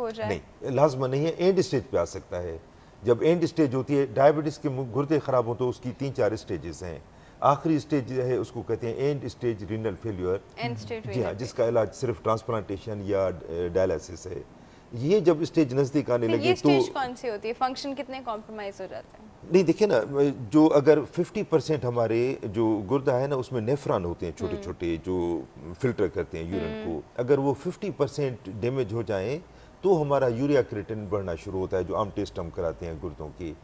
हो जाए? नहीं, लाजमा नहीं है, एंड स्टेज पे आ सकता है। जब एंड स्टेज होती है, डायबिटीज़ के गुर्दे ख़राब हो तो उसकी 3-4 स्टेजेस हैं। आखिरी स्टेज जो है उसको कहते हैं end stage renal failure. End stage जी हाँ, जिसका इलाज सिर्फ ट्रांसप्लांटेशन या डायलिसिस है। ये जब स्टेज नज़दीक आने लगे ये तो स्टेज कौन सी होती है? फंक्शन कितने कॉम्प्रोमाइज हो जाते हैं? नहीं, देखिए ना, जो अगर 50% हमारे जो गुर्दा है ना उसमें नेफ्रॉन होते हैं छोटे छोटे जो फिल्टर करते हैं यूरिन को, अगर वो 50% डैमेज हो जाएं तो हमारा यूरिया क्रिएटिनिन बढ़ना शुरू होता है, जो आम टेस्ट हम कराते हैं गुर्दों की।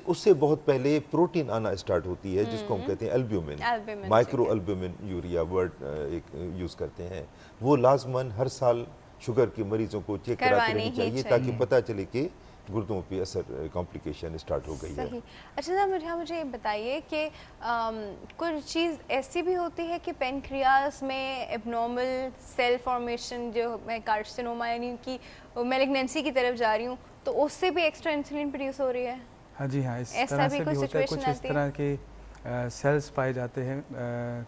उससे बहुत पहले प्रोटीन आना स्टार्ट होती है जिसको हम कहते हैं albumin, micro albumin urea word एक यूज़ करते हैं। वो लाजमन हर साल शुगर के मरीजों को चेक कराते रहनी चाहिए ताकि पता चले कि गुर्दों पे असर कॉम्प्लिकेशन स्टार्ट हो गई है। अच्छा साहब, मुझे ये बताइए कि कुछ चीज़ ऐसी भी होती है कि पेनक्रियास में एबनॉर्मल सेल फॉर्मेशन, जो मैं कार्सिनोमा यानी कि मैलिग्नेंसी की तरफ जा रही हूँ, तो उससे भी एक्स्ट्रा इंसुलिन प्रोड्यूस हो रही है? हाँ जी हाँ, इस तरह से भी होता है। कुछ इस तरह के सेल्स पाए जाते हैं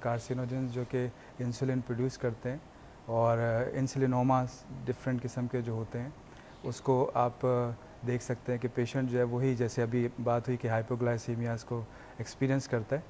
कार्सिनोजेंस जो कि इंसुलिन प्रोड्यूस करते हैं, और इंसुलिनोमास डिफरेंट किस्म के जो होते हैं उसको आप देख सकते हैं कि पेशेंट जो है वही, जैसे अभी बात हुई कि हाइपोग्लाइसीमियास को एक्सपीरियंस करता है।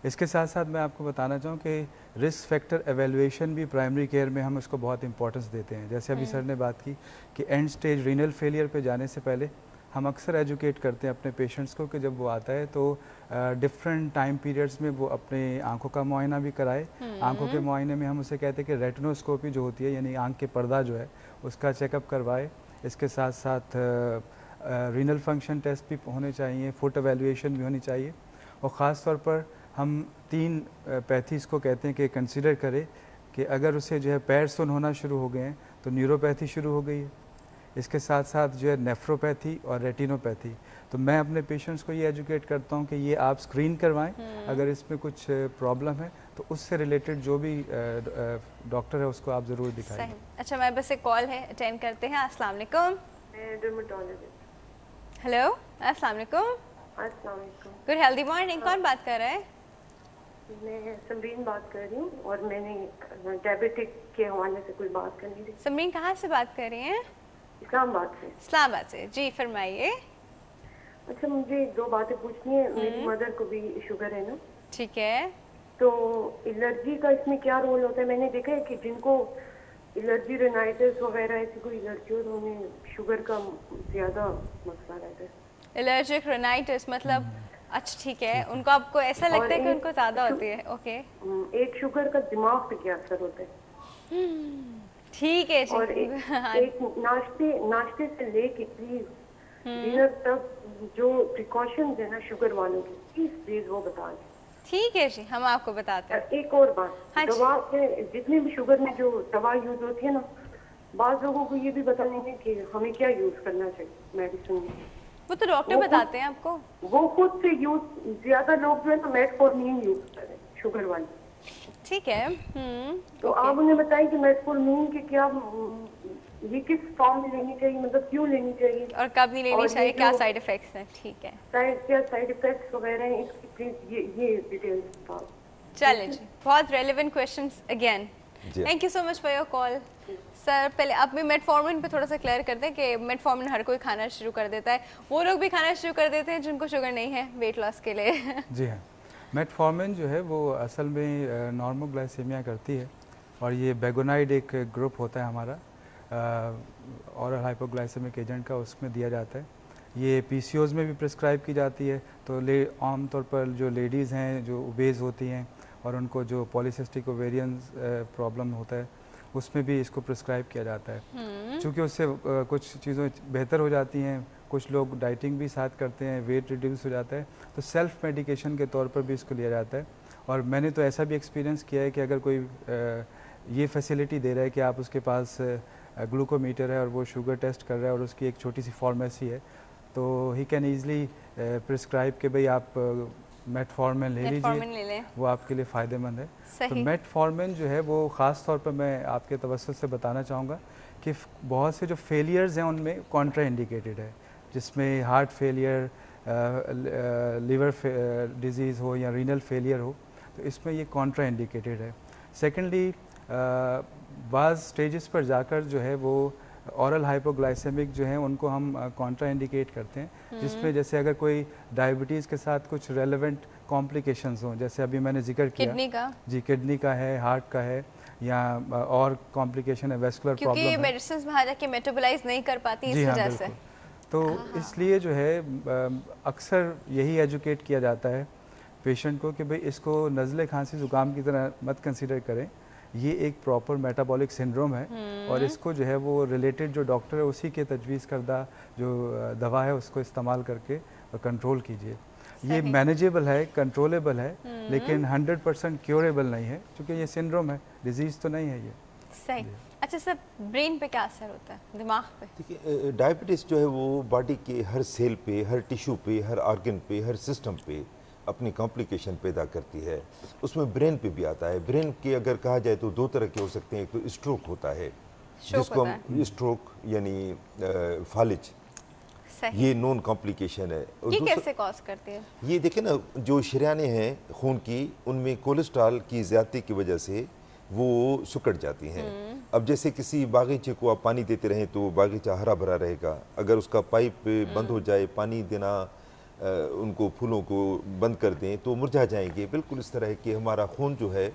इसके साथ साथ मैं आपको बताना चाहूँ कि रिस्क फैक्टर एवेलुएशन भी प्राइमरी केयर में हम उसको बहुत इंपॉर्टेंस देते हैं। जैसे अभी सर ने बात की कि एंड स्टेज रीनल फेलियर पे जाने से पहले हम अक्सर एजुकेट करते हैं अपने पेशेंट्स को कि जब वो आता है तो डिफरेंट टाइम पीरियड्स में वो अपने आंखों का मुआयना भी कराए। आंखों के मुआयने में हम उसे कहते हैं कि रेटिनोस्कोपी जो होती है, यानी आंख के पर्दा जो है उसका चेकअप करवाए। इसके साथ साथ रीनल फंक्शन टेस्ट भी होने चाहिए, फुट एवेल्यूएशन भी होनी चाहिए, और ख़ास तौर पर हम 3 पैथीज़ को कहते हैं कि कंसिडर करें कि अगर उसे जो है पैर सुन होना शुरू हो गए हैं तो न्यूरोपैथी शुरू हो गई है। इसके साथ साथ जो है नेफ्रोपैथी और रेटिनोपैथी। तो मैं अपने पेशेंट्स को ये एजुकेट करता हूँ कि ये आप स्क्रीन करवाएं, अगर इसमें कुछ प्रॉब्लम है तो उससे रिलेटेड जो भी डॉक्टर है उसको आप ज़रूर दिखाएं। अच्छा, मैं बस एक कॉल है, अटेंड करते हैं। अस्सलाम वालेकुम। हेलो, अस्सलाम वालेकुम। Good healthy morning. कौन बात कर रहा है? मैं समरीन बात कर रही हूँ, और मैंने डायबिटिक के हवाले से कोई बात करनी थी। समरीन कहाँ से बात कर रही हैं? इस्लामाबाद से। इस्लामाबाद से, जी फरमाइए। अच्छा, मुझे 2 बातें पूछनी है। मेरी मदर को भी शुगर है ना। ठीक है। तो एलर्जी का इसमें क्या रोल होता है? मैंने देखा है कि जिनको एलर्जी रेनाइटिस वगैरह ऐसी कोई एलर्जी हो तो उन्हें शुगर का ज़्यादा मसला रहता है। एलर्जिक रेनाइटिस मतलब, अच्छा ठीक है, उनको आपको ऐसा लगता है कि उनको ज़्यादा होती है? ओके। एक शुगर का दिमाग पे क्या असर होता है? ठीक है जी। और एक नाश्ते से लेके डिनर तक जो प्रिकॉशंस है ना शुगर वालों की, प्लीज वो बता दें। ठीक है जी, हम आपको बताते हैं। एक और बात, दवा से जितने भी शुगर में जो दवा यूज होती है ना, बाज़ लोगों को ये भी बताने है कि हमें क्या यूज करना चाहिए मेडिसिन में। वो तो डॉक्टर बताते हैं आपको। वो खुद से यूज, ज्यादा लोग जो है ना मेटफॉर्मिन यूज कर रहे हैं शुगर वाले। ठीक है। तो आप उन्हें बताइए कि मेटफॉर्मिन के क्या, ये किस फॉर्म में लेनी चाहिए, मतलब क्यों लेनी चाहिए और कब नहीं लेनी चाहिए, क्या साइड इफेक्ट्स हैं? ठीक है, क्या साइड इफेक्ट्स वगैरह हैं, इसकी प्लीज ये डिटेल्स बताओ। चलें जी, बहुत relevant questions again. Thank you so much for your call. Sir, पहले आप भी मेटफॉर्मिन पे थोड़ा सा क्लियर कर दें कि मेटफॉर्मिन हर कोई खाना शुरू कर देता है, वो लोग भी खाना शुरू कर देते हैं जिनको शुगर नहीं है वेट लॉस के लिए। जी हाँ, मेटफॉर्मिन जो है वो असल में नॉर्मोग्लाइसेमिया करती है, और ये बेगोनाइड एक ग्रुप होता है हमारा और हाइपोग्लाइसेमिक एजेंट का, उसमें दिया जाता है। ये पीसीओज में भी प्रिस्क्राइब की जाती है। तो आमतौर पर जो लेडीज़ हैं जो ओबेज होती हैं और उनको जो पॉलीसिस्टिक ओवेरियन प्रॉब्लम होता है उसमें भी इसको प्रिस्क्राइब किया जाता है। चूँकि उससे कुछ चीज़ें बेहतर हो जाती हैं, कुछ लोग डाइटिंग भी साथ करते हैं, वेट रिड्यूस हो जाता है, तो सेल्फ मेडिकेशन के तौर पर भी इसको लिया जाता है। और मैंने तो ऐसा भी एक्सपीरियंस किया है कि अगर कोई ये फैसिलिटी दे रहा है कि आप उसके पास ग्लूकोमीटर है और वो शुगर टेस्ट कर रहा है और उसकी एक छोटी सी फार्मेसी है, तो ही कैन ईज़िली प्रिस्क्राइब कि भाई आप मेटफॉर्मिन ले लीजिए, वो आपके लिए फ़ायदेमंद है। तो मेटफॉर्मिन जो है वो ख़ास तौर पर मैं आपके तवज्जुह से बताना चाहूँगा कि बहुत से जो फेलियर्स हैं उनमें कॉन्ट्रा इंडिकेटेड है, जिसमें हार्ट फेलियर, लिवर डिजीज़ हो या रीनल फेलियर हो, तो इसमें ये कॉन्ट्रा इंडिकेटेड है। सेकेंडली बाज़ स्टेजेस पर जाकर जो है वो ऑरल हाइपोग्लाइसेमिक जो हैं उनको हम कॉन्ट्रा इंडिकेट करते हैं, जिसमें जैसे अगर कोई डायबिटीज़ के साथ कुछ रेलेवेंट कॉम्प्लिकेशंस हों, जैसे अभी मैंने जिक्र किया किडनी का, जी किडनी का है, हार्ट का है, या और कॉम्प्लिकेशन है वेस्कुलर प्रॉब्लम क्योंकि है। मेडिसिन बाहर जाके मेटाबोलाइज नहीं कर पाती इस जी हाँ, वजह से। बिल्कुल। तो इसलिए जो है अक्सर यही एजुकेट किया जाता है पेशेंट को कि भाई इसको नज़ले खांसी ज़ुकाम की तरह मत कंसीडर करें, ये एक प्रॉपर मेटाबॉलिक सिंड्रोम है और इसको जो है वो रिलेटेड जो डॉक्टर है उसी के तजवीज़ करदा जो दवा है उसको इस्तेमाल करके कंट्रोल कीजिए। ये मैनेजेबल है, कंट्रोलेबल है, लेकिन 100% क्योरेबल नहीं है, क्योंकि ये सिंड्रोम है, डिजीज़ तो नहीं है ये। सही। अच्छा सर, ब्रेन पे क्या असर होता है, दिमाग पे? देखिए डायबिटीज़ जो है वो बॉडी के हर सेल पे, हर टिश्यू पे, हर ऑर्गन पे, हर सिस्टम पे अपनी कॉम्प्लिकेशन पैदा करती है। उसमें ब्रेन पे भी आता है। ब्रेन के अगर कहा जाए तो दो तरह के हो सकते हैं। एक तो स्ट्रोक होता है, जिसको हम स्ट्रोक यानी फालिज, ये नॉन कॉम्प्लिकेशन है। ये कैसे कॉज करती है? ये देखें ना, जो शरियानें हैं खून की, उनमें कोलेस्ट्रॉल की ज़्यादती की वजह से वो सिकुड़ जाती हैं। अब जैसे किसी बागीचे को आप पानी देते रहें तो बागीचा हरा भरा रहेगा। अगर उसका पाइप बंद हो जाए, पानी देना उनको फूलों को बंद कर दें तो मुरझा जाएंगे। बिल्कुल इस तरह कि हमारा खून जो है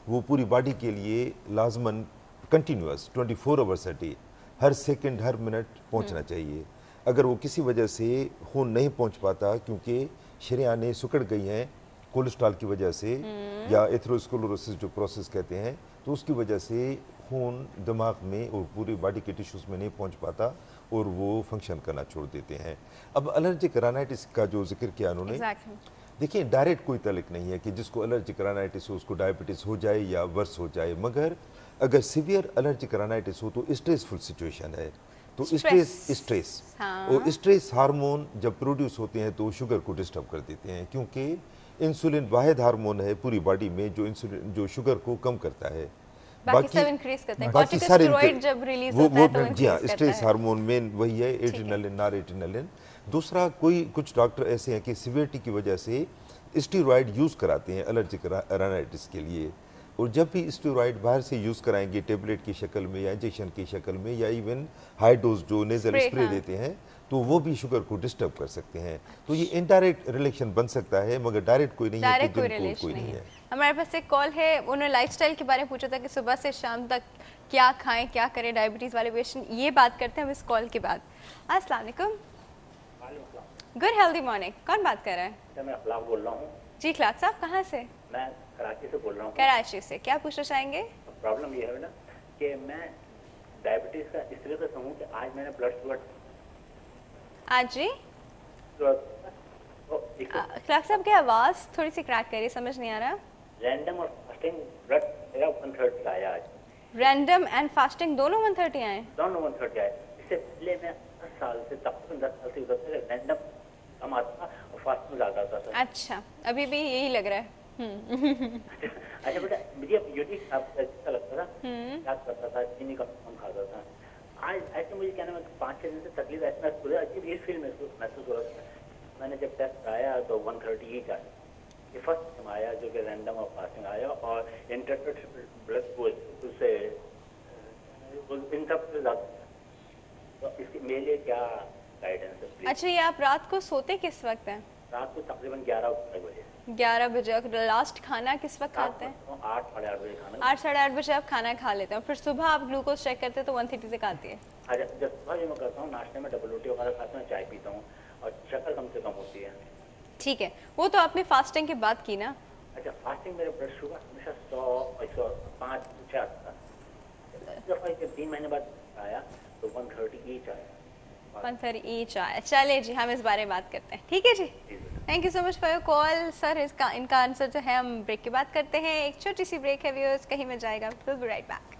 वो पूरी बॉडी के लिए लाजमन कंटिन्यूअस 24 आवर्स अ डे, हर सेकंड हर मिनट पहुंचना चाहिए। अगर वो किसी वजह से खून नहीं पहुंच पाता, क्योंकि शरियानें सिकुड़ गई हैं कोलेस्ट्रॉल की वजह से या एथेरोस्क्लेरोसिस जो प्रोसेस कहते हैं, तो उसकी वजह से खून दिमाग में और पूरी बॉडी के टिश्यूज़ में नहीं पहुंच पाता और वो फंक्शन करना छोड़ देते हैं। अब एलर्जिक राइनाइटिस का जो जिक्र किया उन्होंने, देखिए डायरेक्ट कोई तल्लुक नहीं है कि जिसको एलर्जिक राइनाइटिस हो उसको डायबिटीज़ हो जाए या वर्स हो जाए, मगर अगर सीवियर एलर्जिक राइनाइटिस हो तो स्ट्रेसफुल सिचुएशन है। तो स्ट्रेस और स्ट्रेस हार्मोन जब प्रोड्यूस होते हैं तो शुगर को डिस्टर्ब कर देते हैं, क्योंकि इंसुलिन वाहिद हार्मोन है पूरी बॉडी में जो इंसुलिन जो शुगर को कम करता है। बाकी सब इंक्रीज करते हैं। बाकी सारे कॉर्टिकोस्टेरॉइड जब रिलीज होता है तो जी हाँ, स्ट्रेस हार्मोन मेन वही है, एड्रेनलिन, नॉरएड्रेनलिन। दूसरा कुछ डॉक्टर ऐसे हैं कि सिवियरिटी की वजह से स्टेरॉइड यूज़ कराते हैं एलर्जिक राइनाइटिस के लिए, और जब भी स्टेरॉइड बाहर से यूज़ कराएंगे टेबलेट की शक्ल में या इंजेक्शन की शक्ल में या इवन हाई डोज जो नेजल स्प्रे देते हैं, तो वो भी शुगर को डिस्टर्ब कर सकते हैं। तो ये इनडायरेक्ट रिलेशन बन सकता है, मगर डायरेक्ट कोई नहीं है, कोई नहीं है। हमारे पास एक कॉल है, उन्होंने लाइफस्टाइल के बारे में पूछा था कि सुबह से शाम तक क्या खाएं क्या करें डायबिटीज़ वाले पेशेंट। ये बात करते हैं हम इस कॉल के बाद। अस्सलाम वालेकुम। Good healthy morning. कौन बात कर रहा है? मैं अखलाक बोल रहा हूँ। जी खलाक साहब, कहाँ से? मैं कराची से बोल रहा हूँ। कराची से। क्या पूछना चाहेंगे? प्रॉब्लम ये है ना कि मैं डायबिटीज़ का इस तरह से हूँ कि आज मैंने ब्लड शुगर आज जी खलाक साहब की आवाज़ थोड़ी सी क्रैक करिए, समझ नहीं आ रहा। रैंडम और फास्टिंग ब्लड मेरा 130 आया आज। रैंडम एंड फास्टिंग दोनों 130 आए? दोनों 130 आए। इससे पहले मैं 10 साल से तकरीबन 10 साल से उधर से रैंडम कम आता था और फास्ट में ज़्यादा आता था। अच्छा, अभी भी यही लग रहा है। अच्छा बेटा, मुझे यूनिक अच्छा लगता था, याद करता था, चीनी का कम खाता था। आज ऐसे मुझे क्या नाम 5-6 दिन से तकलीफ ऐसा अजीब ये फील महसूस हो रहा था। मैंने जब टेस्ट कराया तो 130 ही आया। ये फर्स्ट टाइम आया जो कि रैंडम और फास्टिंग आया, और इंटरप्रेट ब्लड उससे इन सब से ज़्यादा। तो इसके मेरे लिए क्या गाइडेंस है? अच्छा, ये आप रात को सोते किस वक्त हैं? रात को तकरीबन 11 बजे। 11 बजे। लास्ट खाना किस वक्त खाते हैं? 8 साढ़े 8 बजे खाना। 8 साढ़े 8 बजे आप खाना खा लेते हैं, फिर सुबह आप ग्लूकोज चेक करते हैं तो 130 तक आती है। अच्छा, जब सुबह जो मैं करता हूँ नाश्ते में डबल रोटी वगैरह खाता हूँ, चाय पीता हूँ और शक्कर कम से कम होती है। ठीक है, वो तो आपने फास्टिंग की बात की ना। अच्छा, फास्टिंग मेरा ब्लड शुगर हमेशा 100-105 ऊँचा आता था। 3 महीने बाद आया तो 130 ईच आया। 130 ईच आया। चलिए जी, हम इस बारे में बात करते हैं। ठीक है जी, thank you so much for your call sir. इनका आंसर जो है हम ब्रेक के बाद करते हैं। एक छोटी सी ब्रेक है व्यूअर्स, कहीं में जाएगा। Will be right back.